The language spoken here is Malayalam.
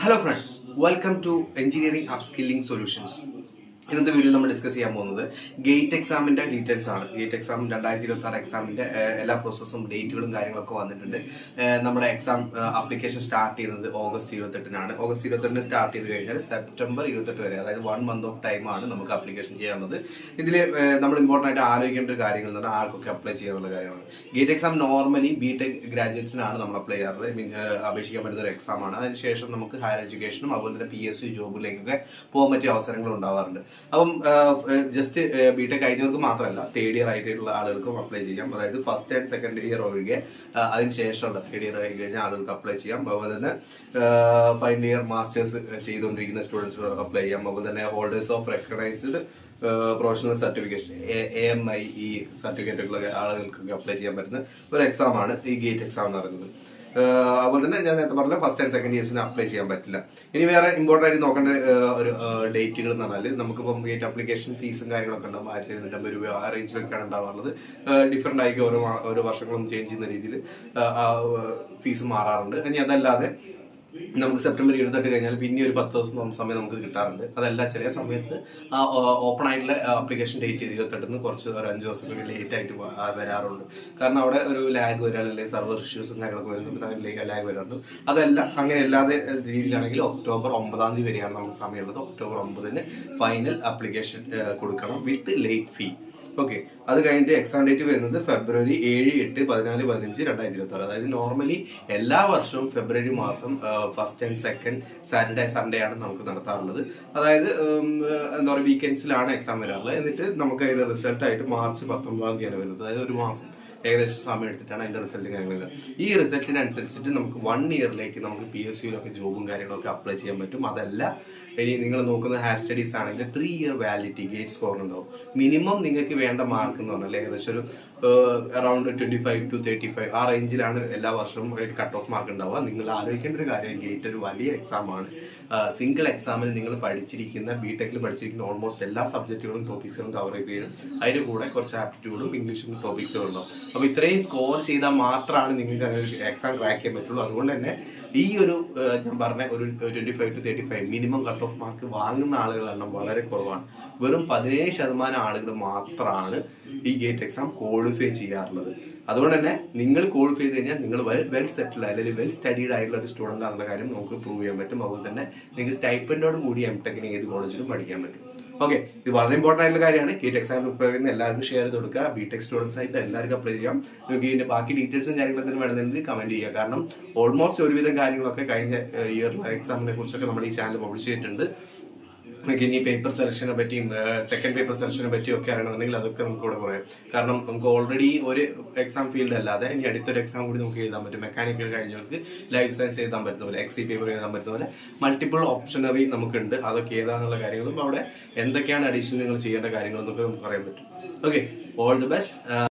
Hello friends, welcome to Engineering Upskilling Solutions. ഇന്നത്തെ വീഡിയോ നമ്മൾ ഡിസ്കസ് ചെയ്യാൻ പോകുന്നത് ഗേറ്റ് എക്സാമിന്റെ ഡീറ്റെയിൽസ് ആണ്. ഗേറ്റ് എക്സാം 2026 എക്സാമിന്റെ എല്ലാ പ്രോസസ്സും ഡേറ്റുകളും കാര്യങ്ങളൊക്കെ വന്നിട്ടുണ്ട്. നമ്മുടെ എക്സാം ആപ്ലിക്കേഷൻ സ്റ്റാർട്ട് ചെയ്യുന്നത് ഓഗസ്റ്റ് 28-നാണ്. ഓഗസ്റ്റ് 28-ന് സ്റ്റാർട്ട് ചെയ്ത് കഴിഞ്ഞാൽ സെപ്റ്റംബർ 28 വരെ, അതായത് 1 month ഓഫ് ടൈമാണ് നമുക്ക് ആപ്ലിക്കേഷൻ ചെയ്യാനുള്ളത്. ഇതിൽ നമ്മൾ ഇമ്പോർട്ടൻ്റ് ആയിട്ട് ആലോചിക്കേണ്ട ഒരു കാര്യങ്ങൾ എന്ന് പറഞ്ഞാൽ ആർക്കൊക്കെ അപ്ലൈ ചെയ്യാനുള്ള കാര്യമാണ്. ഗേറ്റ് എക്സാം നോർമലി ബിടെക് ഗ്രാജുവേറ്റ്സിനാണ് നമ്മൾ അപ്ലൈ ചെയ്യാറുള്ളത്, അപേക്ഷിക്കാൻ പറ്റുന്ന ഒരു എക്സാമാണ്. അതിനുശേഷം നമുക്ക് ഹയർ എഡ്യൂക്കേഷനും അതുപോലെ തന്നെ PSU ജോബിലേക്കൊക്കെ പോകാൻ പറ്റിയ അവസരങ്ങൾ ഉണ്ടാവാറുണ്ട്. അപ്പം ജസ്റ്റ് ബിടെക് കഴിഞ്ഞവർക്ക് മാത്രമല്ല, തേർഡ് ഇയർ ആയിട്ടുള്ള ആളുകൾക്കും അപ്ലൈ ചെയ്യാം. അതായത് ഫസ്റ്റ് ആൻഡ് സെക്കൻഡ് ഇയർ ഒഴികെ അതിനുശേഷമുള്ള തേർഡ് ഇയർ ആയി കഴിഞ്ഞാൽ ആളുകൾക്ക് അപ്ലൈ ചെയ്യാം. അതുപോലെ തന്നെ ഫൈനൽ ഇയർ മാസ്റ്റേഴ്സ് ചെയ്തുകൊണ്ടിരിക്കുന്ന സ്റ്റുഡൻസ് അപ്ലൈ ചെയ്യാം. അതുപോലെ തന്നെ holders of recognised professional certification AMIE സർട്ടിഫിക്കറ്റുകളൊക്കെ ആളുകൾക്കൊക്കെ അപ്ലൈ ചെയ്യാൻ പറ്റുന്ന ഒരു എക്സാമാണ് ഈ ഗേറ്റ് എക്സാം എന്ന് പറയുന്നത്. അതുപോലെ തന്നെ ഞാൻ നേരത്തെ പറഞ്ഞ ഫസ്റ്റ് ആൻഡ് സെക്കൻഡ് ഇയേഴ്സിന് അപ്ലൈ ചെയ്യാൻ പറ്റില്ല. ഇനി വേറെ ഇമ്പോർട്ടൻ്റ് ആയിട്ട് നോക്കേണ്ട ഒരു ഡേറ്റുകൾ എന്ന് പറഞ്ഞാൽ നമുക്കിപ്പം ഗേറ്റ് ആപ്ലിക്കേഷൻ ഫീസും കാര്യങ്ങളൊക്കെ ഉണ്ടാവും. 1250 രൂപ ആ റേഞ്ചിലൊക്കെയാണ് ഉണ്ടാവാറുള്ളത്. ഡിഫറെൻ്റ് ആയിരിക്കും, ഓരോ വർഷങ്ങളും ചേഞ്ച് ചെയ്യുന്ന രീതിയിൽ ഫീസ് മാറാറുണ്ട്. ഇനി അതല്ലാതെ നമുക്ക് സെപ്റ്റംബർ 28 കഴിഞ്ഞാൽ പിന്നെ ഒരു 10 ദിവസം സമയം നമുക്ക് കിട്ടാറുണ്ട്. അതല്ല, ചില സമയത്ത് ഓപ്പൺ ആയിട്ടുള്ള ആപ്ലിക്കേഷൻ ഡേറ്റ് 28-ന് കുറച്ച് ഒരു 5 ദിവസം ലേറ്റ് ആയിട്ട് വരാറുണ്ട്. കാരണം അവിടെ ഒരു ലാഗ് വരാൻ, അല്ലെങ്കിൽ സർവർ ഇഷ്യൂസും കാര്യങ്ങളൊക്കെ വരുന്നുണ്ട്, ലാഗ് വരാറുണ്ട്. അതല്ല, അങ്ങനെ അല്ലാതെ രീതിയിലാണെങ്കിൽ ഒക്ടോബർ 9 വരെയാണ് നമുക്ക് സമയമുള്ളത്. ഒക്ടോബർ 9-ന് ഫൈനൽ ആപ്ലിക്കേഷൻ കൊടുക്കണം വിത്ത് ലേറ്റ് ഫീ. ഓക്കെ, അത് കഴിഞ്ഞിട്ട് എക്സാം ഡേറ്റ് വരുന്നത് ഫെബ്രുവരി 7, 8, 14, 15, 2026. അതായത് നോർമലി എല്ലാ വർഷവും ഫെബ്രുവരി മാസം first and second Saturday Sunday ആണ് നമുക്ക് നടത്താറുള്ളത്. അതായത് എന്താ പറയുക, വീക്കെൻഡ്സിലാണ് എക്സാം വരാറുള്ളത്. എന്നിട്ട് നമുക്ക് അതിന്റെ റിസൾട്ട് ആയിട്ട് മാർച്ച് 19 വരുന്നത്. അതായത് ഒരു മാസം ഏകദേശം സമയം എടുത്തിട്ടാണ് അതിന്റെ റിസൾട്ട് കാര്യങ്ങൾ. ഈ റിസൾട്ടിനനുസരിച്ചിട്ട് നമുക്ക് 1 ഇയറിലേക്ക് നമുക്ക് PSUയിലൊക്കെ ജോബും കാര്യങ്ങളൊക്കെ അപ്ലൈ ചെയ്യാൻ പറ്റും. അതല്ല, ഇനി നിങ്ങൾ നോക്കുന്ന ഹയർ സ്റ്റഡീസ് ആണെങ്കിൽ 3 ഇയർ വാലിഡിറ്റി ഗേറ്റ് സ്കോർ ഉണ്ടാവും. മിനിമം നിങ്ങൾക്ക് വേണ്ട മാർക്ക് എന്ന് പറഞ്ഞാൽ ഏകദേശം ഒരു അറൌണ്ട് 25 to 35 ആ റേഞ്ചിലാണ് എല്ലാ വർഷവും കട്ട് ഓഫ് മാർക്ക് ഉണ്ടാവുക. നിങ്ങൾ ആലോചിക്കേണ്ട ഒരു കാര്യം, ഗേറ്റ് ഒരു വലിയ എക്സാമാണ്. സിംഗിൾ എക്സാമിൽ നിങ്ങൾ പഠിച്ചിരിക്കുന്ന ബിടെക്കിൽ പഠിച്ചിരിക്കുന്ന ഓൾമോസ്റ്റ് എല്ലാ സബ്ജക്റ്റുകളും ടോപ്പിക്സുകളും കവർ ചെയ്യും. അതിൻ്റെ കൂടെ കുറച്ച് ആപ്റ്റിറ്റ്യൂഡും ഇംഗ്ലീഷും ടോപ്പിക്സും ഉണ്ടാവും. അപ്പോൾ ഇത്രയും സ്കോർ ചെയ്താൽ മാത്രമാണ് നിങ്ങൾക്ക് എക്സാം ക്രാക്ക് ചെയ്യാൻ പറ്റുള്ളൂ. അതുകൊണ്ട് തന്നെ ഈ ഒരു ഞാൻ പറഞ്ഞ ഒരു 25 to 35 minimum cut off mark വാങ്ങുന്ന ആളുകളുടെ എണ്ണം വളരെ കുറവാണ്. വെറും 17% ആളുകൾ മാത്രമാണ് ഈ ഗേറ്റ് എക്സാം ക്വാളിഫൈ ചെയ്യാറുള്ളത്. അതുകൊണ്ട് തന്നെ നിങ്ങൾ ക്വാളിഫൈ ചെയ്ത് കഴിഞ്ഞാൽ നിങ്ങൾ വെൽ സെറ്റിൽഡ് അല്ലെങ്കിൽ വെൽ സ്റ്റഡീഡ് ആയിട്ടുള്ള ഒരു സ്റ്റുഡൻ്റ് ആണെന്ന കാര്യം നമുക്ക് പ്രൂവ് ചെയ്യാൻ പറ്റും. അതുപോലെ തന്നെ നിങ്ങൾക്ക് സ്റ്റൈപ്പൻഡോട് കൂടി MTechന് ഏത് കോളേജിലും പഠിക്കാൻ പറ്റും. ഓക്കെ, ഇത് വളരെ ഇമ്പോർട്ടൻ്റ് ആയിട്ടുള്ള കാര്യമാണ്. ഗേറ്റ് എക്സാം പ്രിപ്പയർ ചെയ്യുന്ന എല്ലാവർക്കും ഷെയർ ചെയ്ത് കൊടുക്കുക. ബിടെക് സ്റ്റുഡൻസ് ആയിട്ട് എല്ലാവർക്കും അപ്ലൈ ചെയ്യാം. നിങ്ങൾക്ക് ഇതിന്റെ ബാക്കി ഡീറ്റെയിൽസും കാര്യങ്ങളൊക്കെ വേണമെന്നുണ്ടെങ്കിൽ കമന്റ് ചെയ്യുക. കാരണം ഓൾമോസ്റ്റ് ഒരുവിധം കാര്യങ്ങളൊക്കെ കഴിഞ്ഞ ഇയറിലെ എക്സാമിനെ കുറിച്ചൊക്കെ നമ്മൾ ഈ ചാനൽ പബ്ലിഷ് ചെയ്തിട്ടുണ്ട്. നമുക്ക് ഇനി പേപ്പർ സെലക്ഷനെ പറ്റിയും സെക്കൻഡ് പേപ്പർ സെലക്ഷനെ പറ്റിയും ഒക്കെ അറിയണമെന്നുണ്ടെങ്കിൽ അതൊക്കെ നമുക്ക് ഇവിടെ പറയാം. കാരണം നമുക്ക് ഓൾറെഡി ഒരു എക്സാം ഫീൽഡ് അല്ലാതെ ഇനി അടുത്തൊരു എക്സാം കൂടി നമുക്ക് എഴുതാൻ പറ്റും. മെക്കാനിക്കൽ കഴിഞ്ഞവർക്ക് ലൈഫ് സയൻസ് എഴുതാൻ പറ്റുന്ന പോലെ, XE പേപ്പർ എഴുതാൻ പറ്റുന്ന പോലെ മൾട്ടിപ്പിൾ ഓപ്ഷനറി നമുക്കുണ്ട്. അതൊക്കെ ഏതാന്നുള്ള കാര്യങ്ങളും അവിടെ എന്തൊക്കെയാണ് അഡീഷണൽ നിങ്ങൾ ചെയ്യേണ്ട കാര്യങ്ങളെന്നൊക്കെ നമുക്ക് പറയാൻ പറ്റും. Okay, all the best.